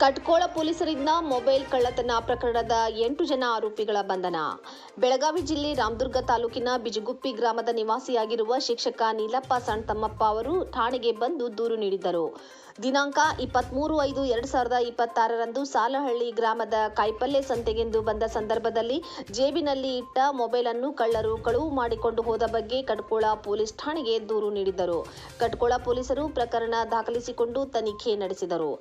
ಕಟ್ಕೋಳ ಪೊಲೀಸರಿಂದ ಮೊಬೈಲ್ ಕಳ್ಳತನ ಪ್ರಕರಣದ 8 ಜನ ಆರೋಪಿಗಳ ಬಂಧನ. ಬೆಳಗಾವಿ ಜಿಲ್ಲೆ ರಾಮದುರ್ಗ ತಾಲೂಕಿನ ಬಿಜಗುಪ್ಪಿ ಗ್ರಾಮದ ನಿವಾಸಿಯಾಗಿರುವ ಶಿಕ್ಷಕ ನೀಲಪ್ಪ ಸಣ್ತಮ್ಮಪ್ಪ ಅವರು ಠಾಣೆಗೆ ಬಂದು ದೂರು ನೀಡಿದ್ದರು. ದಿನಾಂಕ 23/5/2026ರಂದು ಸಾಲಹಳ್ಳಿ ಗ್ರಾಮದ ಕಾಯಿಪಲ್ಲೆ ಸಂತೆಗೆಂದು ಬಂದ ಸಂದರ್ಭದಲ್ಲಿ ಜೇಬಿನಲ್ಲಿ ಇಟ್ಟ ಮೊಬೈಲ್ ಅನ್ನು ಕಳ್ಳರು ಕಳುವು ಮಾಡಿಕೊಂಡು ಹೋದ ಬಗ್ಗೆ ಕಟ್ಕೋಳ ಪೊಲೀಸ್ ಠಾಣೆಗೆ ದೂರು ನೀಡಿದ್ದರು. ಕಟ್ಕೋಳ ಪೊಲೀಸರು ಪ್ರಕರಣ ದಾಖಲಿಸಿಕೊಂಡು ತನಿಖೆ ನಡೆಸಿದರು.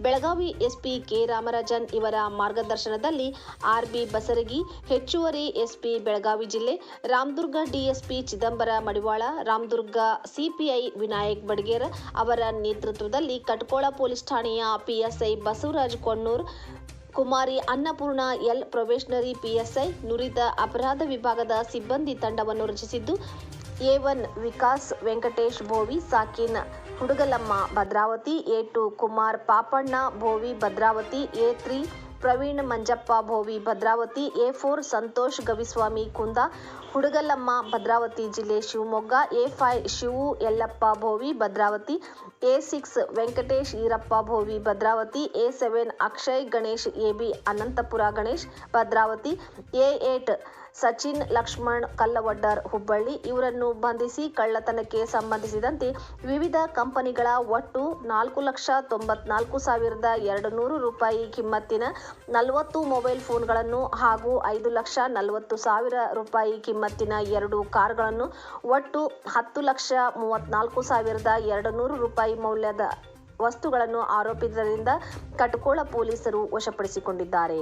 ಬೆಳಗಾವಿ ಎಸ್ಪಿ ಕೆ ರಾಮರಾಜನ್ ಇವರ ಮಾರ್ಗದರ್ಶನದಲ್ಲಿ ಆರ್ಬಿ ಬಸರಗಿ, ಹೆಚ್ಚುವರಿ ಎಸ್ಪಿ ಬೆಳಗಾವಿ ಜಿಲ್ಲೆ, ರಾಮದುರ್ಗ ಡಿಎಸ್ಪಿ ಚಿದಂಬರ ಮಡಿವಾಳ, ರಾಮದುರ್ಗ ಸಿಪಿಐ ವಿನಾಯಕ್ ಬಡಗೇರ್ ಅವರ ನೇತೃತ್ವದಲ್ಲಿ ಕಟ್ಕೋಳ ಪೊಲೀಸ್ ಠಾಣೆಯ ಪಿಎಸ್ಐ ಬಸವರಾಜ್ ಕೊಣ್ಣೂರ್, ಕುಮಾರಿ ಅನ್ನಪೂರ್ಣ ಎಲ್, ಪ್ರೊಬೇಷನರಿ ಪಿಎಸ್ಐ ನುರಿತ ಅಪರಾಧ ವಿಭಾಗದ ಸಿಬ್ಬಂದಿ ತಂಡವನ್ನು ರಚಿಸಿದ್ದು, ಎ1 ವಿಕಾಸ್ ವೆಂಕಟೇಶ್ ಭೋವಿ ಸಾಕಿನ್ ಹುಡುಗಲಮ್ಮ ಭದ್ರಾವತಿ, ಎ2 ಕುಮಾರ್ ಪಾಪಣ್ಣ ಭೋವಿ ಭದ್ರಾವತಿ, ಎ3 ಪ್ರವೀಣ್ ಮಂಜಪ್ಪ ಭೋವಿ ಭದ್ರಾವತಿ, ಎ4 ಸಂತೋಷ್ ಗವಿಸ್ವಾಮಿ ಕುಂದ ಹುಡುಗಲಮ್ಮ ಭದ್ರಾವತಿ ಜಿಲ್ಲೆ ಶಿವಮೊಗ್ಗ, ಎ5 ಶಿವು ಯಲ್ಲಪ್ಪ ಭೋವಿ ಭದ್ರಾವತಿ, ಎ6 ವೆಂಕಟೇಶ್ ಈರಪ್ಪ ಭೋವಿ ಭದ್ರಾವತಿ, ಎ7 ಅಕ್ಷಯ್ ಗಣೇಶ್ ಎಬಿ ಅನಂತಪುರ ಗಣೇಶ್ ಭದ್ರಾವತಿ, ಎ8 ಸಚಿನ್ ಲಕ್ಷ್ಮಣ್ ಕಲ್ಲವಡ್ಡರ್ ಹುಬ್ಬಳ್ಳಿ ಇವರನ್ನು ಬಂಧಿಸಿ ಕಳ್ಳತನಕ್ಕೆ ಸಂಬಂಧಿಸಿದಂತೆ ವಿವಿಧ ಕಂಪನಿಗಳ ಒಟ್ಟು 4,94,200 ರೂಪಾಯಿ ಕಿಮ್ಮತ್ತಿನ 40 ಮೊಬೈಲ್ ಫೋನ್ಗಳನ್ನು ಹಾಗೂ 5,40,000 ರೂಪಾಯಿ ಕಿಮ್ಮತ್ತಿನ 2 ಕಾರ್ಗಳನ್ನು ಒಟ್ಟು 10,34,200 ರೂಪಾಯಿ ಮೌಲ್ಯದ ವಸ್ತುಗಳನ್ನು ಆರೋಪಿತರಿಂದ ಕಟ್ಕೋಳ ಪೊಲೀಸರು ವಶಪಡಿಸಿಕೊಂಡಿದ್ದಾರೆ.